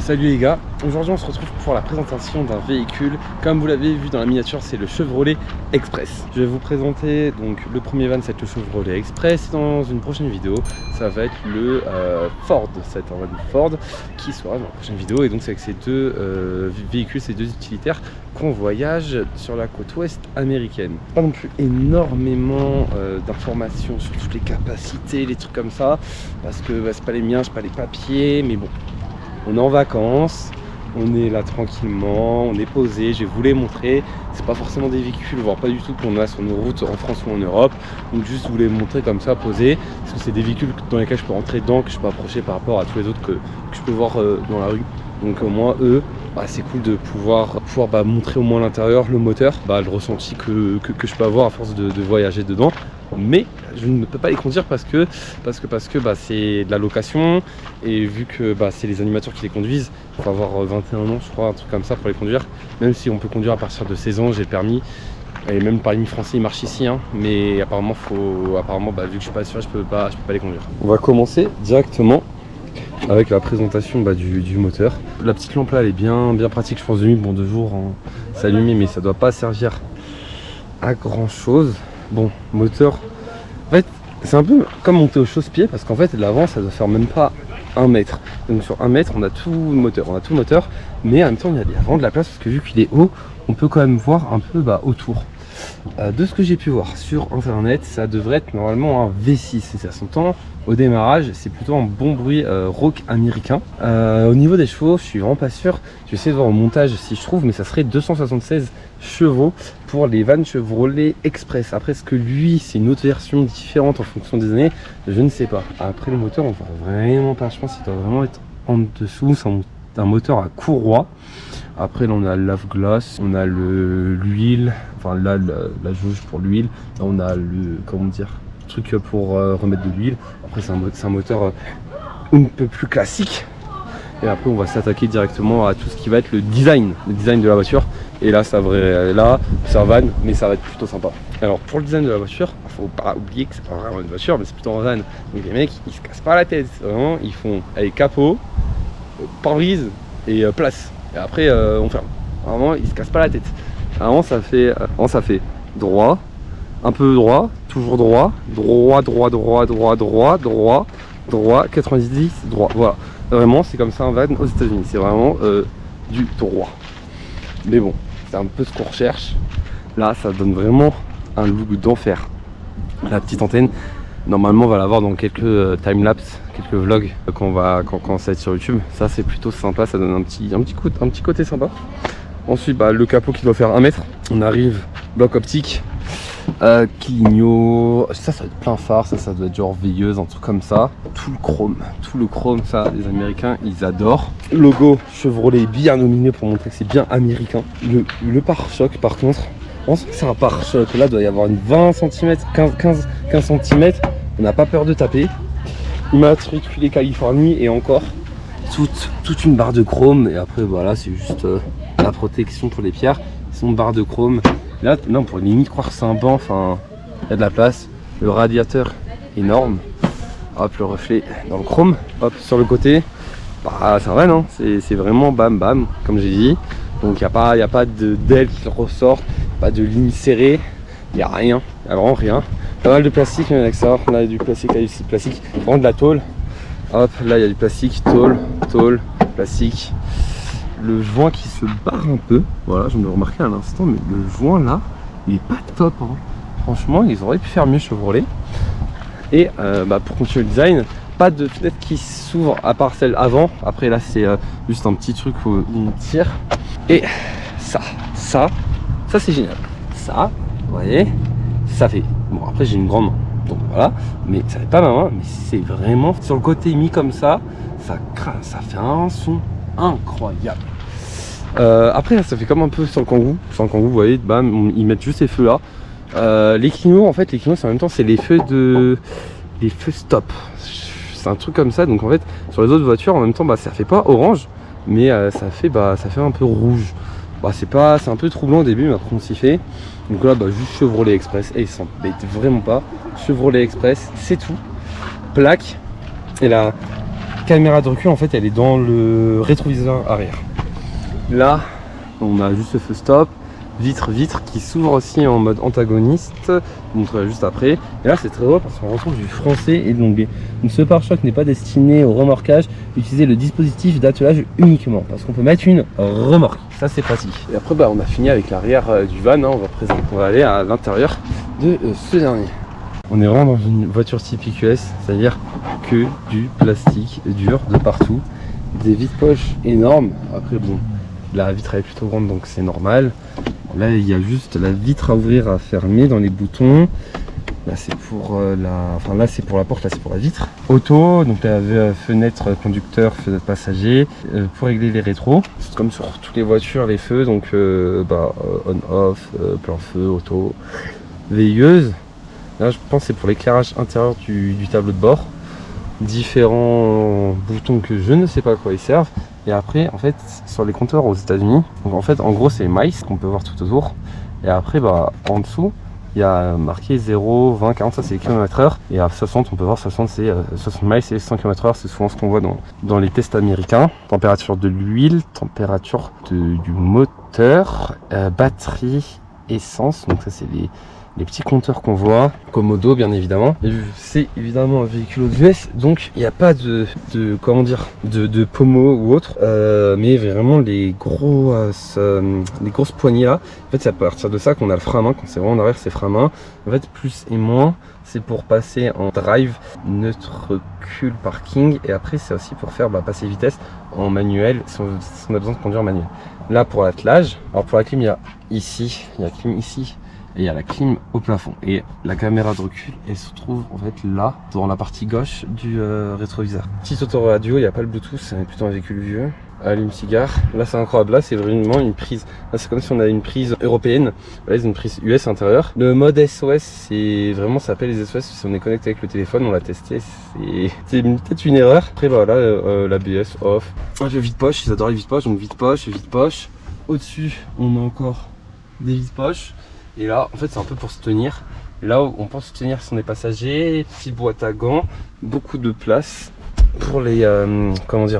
Salut les gars, aujourd'hui on se retrouve pour la présentation d'un véhicule. Comme vous l'avez vu dans la miniature, c'est le Chevrolet Express. Je vais vous présenter donc le premier van, c'est le Chevrolet Express. Dans une prochaine vidéo, ça va être le Ford, c'est un van Ford qui sera dans la prochaine vidéo. Et donc c'est avec ces deux véhicules, ces deux utilitaires qu'on voyage sur la côte ouest américaine. Pas non plus énormément d'informations sur toutes les capacités, les trucs comme ça, parce que c'est pas les miens, j'ai pas les papiers, mais bon. On est en vacances, on est là tranquillement, on est posé, je vais vous les montrer. C'est pas forcément des véhicules, voire pas du tout qu'on a sur nos routes en France ou en Europe. Donc juste vous les montrer comme ça, posés. Parce que c'est des véhicules dans lesquels je peux rentrer dedans, que je peux approcher par rapport à tous les autres que je peux voir dans la rue. Donc au moins eux, c'est cool de pouvoir montrer au moins l'intérieur, le moteur, le ressenti que je peux avoir à force de voyager dedans. Mais je ne peux pas les conduire parce que c'est de la location, et vu que c'est les animateurs qui les conduisent, il faut avoir 21 ans je crois, un truc comme ça pour les conduire. Même si on peut conduire à partir de 16 ans, j'ai le permis, et même le permis français il marche ici, mais apparemment vu que je suis pas sûr, je peux pas les conduire. On va commencer directement avec la présentation du moteur. La petite lampe là elle est bien pratique, je pense. De nuit, bon, de jour c'est allumé, mais ça doit pas servir à grand chose. Bon, moteur, en fait c'est un peu comme monter au chausse-pied, parce qu'en fait l'avant ça doit faire même pas 1 mètre. Donc sur 1 mètre on a tout le moteur, mais en même temps il y a vraiment de la place, parce que vu qu'il est haut, on peut quand même voir un peu autour. De ce que j'ai pu voir sur internet, ça devrait être normalement un V6, et ça s'entend au démarrage, c'est plutôt un bon bruit rock américain. Au niveau des chevaux, je suis vraiment pas sûr, je vais essayer de voir au montage si je trouve, mais ça serait 276 chevaux pour les vannes Chevrolet Express. Après, est-ce que lui c'est une autre version différente en fonction des années, je ne sais pas. Après le moteur, on voit vraiment pas, je pense qu'il doit vraiment être en dessous. C'est un moteur à courroie. Après là on a le lave-glace, on a l'huile, enfin là la jauge pour l'huile, là on a le truc pour remettre de l'huile. Après c'est un moteur un peu plus classique. Et après on va s'attaquer directement à tout ce qui va être le design de la voiture. Et là ça c'est un van, mais ça va être plutôt sympa. Alors pour le design de la voiture, faut pas oublier que c'est pas vraiment une voiture, mais c'est plutôt un van. Donc les mecs ils se cassent pas la tête, vraiment ils font avec capot, pare-brise et place. Et après on ferme. Vraiment ils se cassent pas la tête. Vraiment ça fait droit, un peu droit, toujours droit, 90, droit. Voilà. Vraiment c'est comme ça un van aux États-Unis. C'est vraiment du droit. Mais bon, c'est un peu ce qu'on recherche. Là ça donne vraiment un look d'enfer. La petite antenne, normalement on va l'avoir dans quelques timelapse, quelques vlogs quand ça va être sur YouTube. Ça c'est plutôt sympa, ça donne un petit côté sympa. Ensuite le capot qui doit faire 1 mètre. On arrive, bloc optique, clignot, ça doit être plein phare, ça doit être genre veilleuse, un truc comme ça. Tout le chrome, ça les Américains ils adorent. Logo Chevrolet bien nominé pour montrer que c'est bien américain. Le pare-choc par contre, on sent que c'est un pare-choc, là doit y avoir une 20 cm, 15 cm, on n'a pas peur de taper. Immatriculé Californie, et encore toute une barre de chrome. Et après voilà, c'est juste la protection pour les pierres, c'est une barre de chrome. Là on pourrait limite croire que c'est un banc, enfin il y a de la place. Le radiateur énorme, hop, le reflet dans le chrome, hop sur le côté, c'est un van, c'est vraiment bam bam comme j'ai dit. Donc il n'y a pas d'ailes qui ressortent, pas de ligne serrée, il n'y a rien, il n'y a vraiment rien. Pas mal de plastique avec ça, là il y a du plastique, là il y a du plastique, vraiment de la tôle. Hop, là il y a du plastique, tôle, plastique. Le joint qui se barre un peu, voilà, je me l'ai remarqué à l'instant, mais le joint là, il est pas top. Franchement, ils auraient pu faire mieux Chevrolet. Et pour continuer le design, pas de fenêtre qui s'ouvre à part celle avant. Après là c'est juste un petit truc où on tire. Et ça c'est génial. Ça, vous voyez, ça fait... Bon après j'ai une grande main, donc voilà, mais ça fait pas ma main, mais c'est vraiment sur le côté mis comme ça, ça craint, ça fait un son incroyable. Après là, ça fait comme un peu sur le Kangoo. Sur le Kangoo, vous voyez, bam, ils mettent juste ces feux là. Les clignots, en fait, c'est en même temps c'est les feux stop. C'est un truc comme ça. Donc en fait, sur les autres voitures, en même temps, ça fait pas orange, mais ça fait un peu rouge. C'est un peu troublant au début, mais après on s'y fait. Donc là, juste Chevrolet Express, et ils s'en bêtent vraiment pas. Chevrolet Express, c'est tout. Plaque, et là, caméra de recul, en fait, elle est dans le rétroviseur arrière. Là, on a juste ce feu stop, vitre qui s'ouvre aussi en mode antagoniste, je vous montrerai juste après. Et là, c'est très beau parce qu'on retrouve du français et de l'anglais. Donc ce pare-choc n'est pas destiné au remorquage, utilisez le dispositif d'attelage uniquement parce qu'on peut mettre une remorque. Ça, c'est pratique. Et après, on a fini avec l'arrière du van, hein. On va aller à l'intérieur de ce dernier. On est vraiment dans une voiture typique US, c'est-à-dire que du plastique dur de partout, des vides-poches énormes. Après, bon, la vitre est plutôt grande donc c'est normal. Là, il y a juste la vitre à ouvrir, à fermer dans les boutons. Là, c'est pour là c'est pour la porte, là c'est pour la vitre. Auto, donc la fenêtre conducteur, fenêtre passager. Pour régler les rétros, c'est comme sur toutes les voitures, les feux, donc on-off, plein feu, auto, veilleuse. Là, je pense que c'est pour l'éclairage intérieur du tableau de bord. Différents boutons que je ne sais pas à quoi ils servent. Et après, en fait, sur les compteurs aux États-Unis, donc en fait, en gros, c'est miles qu'on peut voir tout autour. Et après, en dessous, il y a marqué 0, 20, 40, ça c'est les km/h. Et à 60, on peut voir 60, c'est 60 miles, c'est 100 km/h. C'est souvent ce qu'on voit dans les tests américains. Température de l'huile, température du moteur, batterie, essence. Donc ça, c'est les petits compteurs qu'on voit, Komodo bien évidemment. C'est évidemment un véhicule aux US, donc il n'y a pas de pommeau ou autre, mais vraiment les grosses poignées là. En fait, c'est à partir de ça qu'on a le frein à main. Quand c'est vraiment en arrière, c'est frein à main. En fait, plus et moins, c'est pour passer en drive, neutre, recul, parking, et après c'est aussi pour faire passer vitesse en manuel si on a besoin de conduire en manuel. Là pour l'attelage, alors pour la clim, il y a la clim ici. Et il y a la clim au plafond. Et la caméra de recul, elle se trouve en fait là, dans la partie gauche du rétroviseur. Petite autoradio, il n'y a pas le Bluetooth, c'est plutôt un véhicule vieux. Allume-cigare. Là c'est incroyable, là c'est vraiment une prise. Là c'est comme si on avait une prise européenne. Là c'est une prise US intérieure. Le mode SOS, c'est vraiment, ça s'appelle les SOS si on est connecté avec le téléphone, on l'a testé. C'est peut-être une erreur. Après l'ABS off. Le vide-poche, ils adorent les vide-poches, donc vide-poche. Au-dessus, on a encore des vide-poches. Et là, en fait, c'est un peu pour se tenir. Là où on pense se tenir si on est passager, petite boîte à gants, beaucoup de place pour les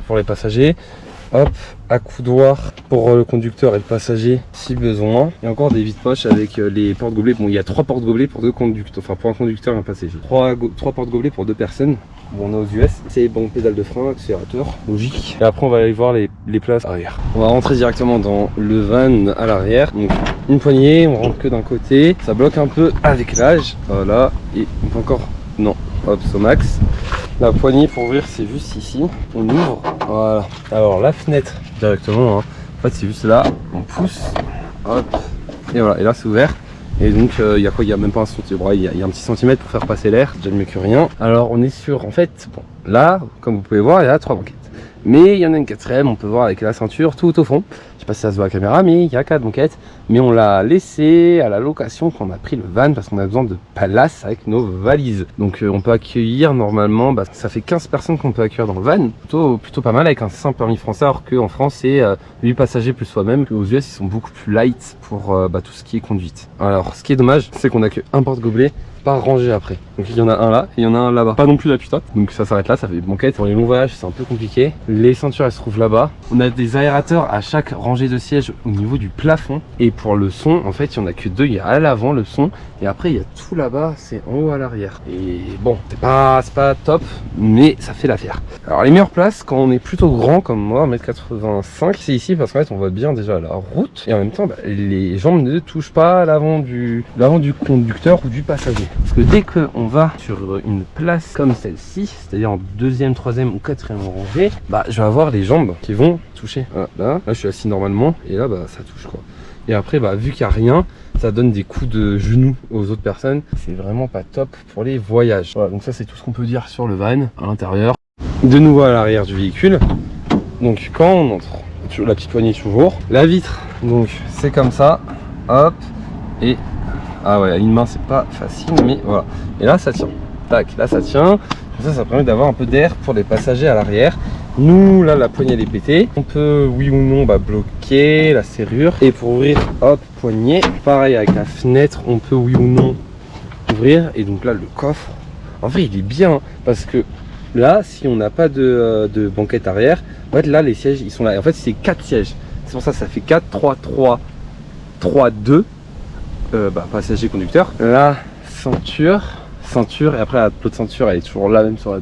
pour les passagers. Hop, accoudoir pour le conducteur et le passager si besoin. Il y a encore des vides-poches avec les porte-gobelets. Bon, il y a 3 porte-gobelets pour 2 conducteurs, enfin pour un conducteur et un passager. 3 porte-gobelets pour 2 personnes. Bon, on est aux US. C'est bon, pédale de frein, accélérateur, logique. Et après, on va aller voir les places arrière. On va rentrer directement dans le van à l'arrière. Donc, une poignée, on rentre que d'un côté. Ça bloque un peu avec l'âge. Voilà. Et on peut encore. Non. Hop, au max. La poignée pour ouvrir, c'est juste ici. On ouvre. Voilà. Alors, la fenêtre directement. En fait, c'est juste là. On pousse. Hop. Et voilà. Et là, c'est ouvert. Et donc il y a quoi? Il y a même pas un centimètre, il y a un petit centimètre pour faire passer l'air, déjà mieux que rien. Alors on est sur, en fait, bon, là, comme vous pouvez voir, il y a 3 banquettes. Mais il y en a une 4ème, on peut voir avec la ceinture tout au fond. Je sais pas si ça se voit à la caméra, mais il y a 4 banquettes. Mais on l'a laissé à la location quand on a pris le van parce qu'on a besoin de place avec nos valises. Donc on peut accueillir normalement, ça fait 15 personnes qu'on peut accueillir dans le van. Plutôt pas mal avec un simple permis français, alors qu'en France c'est 8 passagers plus soi-même. Aux US ils sont beaucoup plus light pour tout ce qui est conduite. Alors ce qui est dommage, c'est qu'on a qu'un porte-gobelet par rangée après. Donc il y en a un là et il y en a un là-bas. Pas non plus la putain. Donc ça s'arrête là, ça fait banquette. Pour les longs voyages c'est un peu compliqué. Les ceintures elles se trouvent là-bas. On a des aérateurs à chaque rangée de sièges au niveau du plafond. Et pour le son, en fait il n'y en a que 2. Il y a à l'avant le son et après il y a tout là-bas, c'est en haut à l'arrière. Et bon, c'est pas top, mais ça fait l'affaire. Alors les meilleures places quand on est plutôt grand comme moi, 1m85, c'est ici parce qu'en fait on voit bien déjà la route. Et en même temps les jambes ne touchent pas l'avant du conducteur ou du passager. Parce que dès qu'on va sur une place comme celle-ci, c'est-à-dire en 2e, 3e ou 4e rangée, je vais avoir les jambes qui vont toucher. Voilà, là je suis assis normalement et là ça touche quoi. Et après vu qu'il n'y a rien, ça donne des coups de genoux aux autres personnes. C'est vraiment pas top pour les voyages. Voilà, donc ça c'est tout ce qu'on peut dire sur le van à l'intérieur. De nouveau à l'arrière du véhicule. Donc quand on entre, la petite poignée toujours. La vitre, donc c'est comme ça. Hop. Et ah ouais, à une main c'est pas facile, mais voilà. Et là ça tient. Tac, là ça tient. Comme ça permet d'avoir un peu d'air pour les passagers à l'arrière. Nous, là, la poignée elle est pétée. On peut, oui ou non, bloquer la serrure. Et pour ouvrir, hop, poignée. Pareil avec la fenêtre, on peut, oui ou non, ouvrir. Et donc là, le coffre, en vrai, il est bien. Parce que Là, si on n'a pas de banquette arrière, en fait là les sièges ils sont là. Et en fait c'est 4 sièges. C'est pour ça que ça fait 4, 3, 3, 3, 2. Passager conducteur. La ceinture et après l'autre ceinture elle est toujours là même sur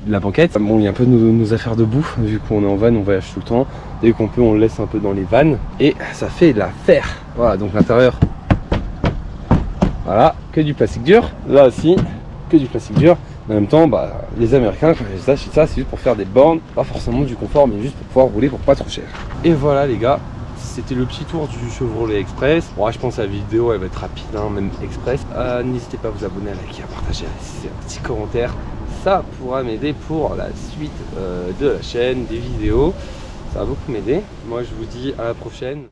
la banquette. Bon, il y a un peu nos affaires debout vu qu'on est en van, on voyage tout le temps. Dès qu'on peut on le laisse un peu dans les vannes et ça fait l'affaire. Voilà, donc l'intérieur, voilà, que du plastique dur. Là aussi que du plastique dur. En même temps, les Américains quand ils achètent ça, c'est juste pour faire des bornes, pas forcément du confort, mais juste pour pouvoir rouler pour pas trop cher. Et voilà les gars, c'était le petit tour du Chevrolet Express. Bon, je pense que la vidéo elle va être rapide, hein, même Express. N'hésitez pas à vous abonner, à liker, à partager, à laisser un petit commentaire. Ça pourra m'aider pour la suite de la chaîne, des vidéos. Ça va beaucoup m'aider. Moi je vous dis à la prochaine.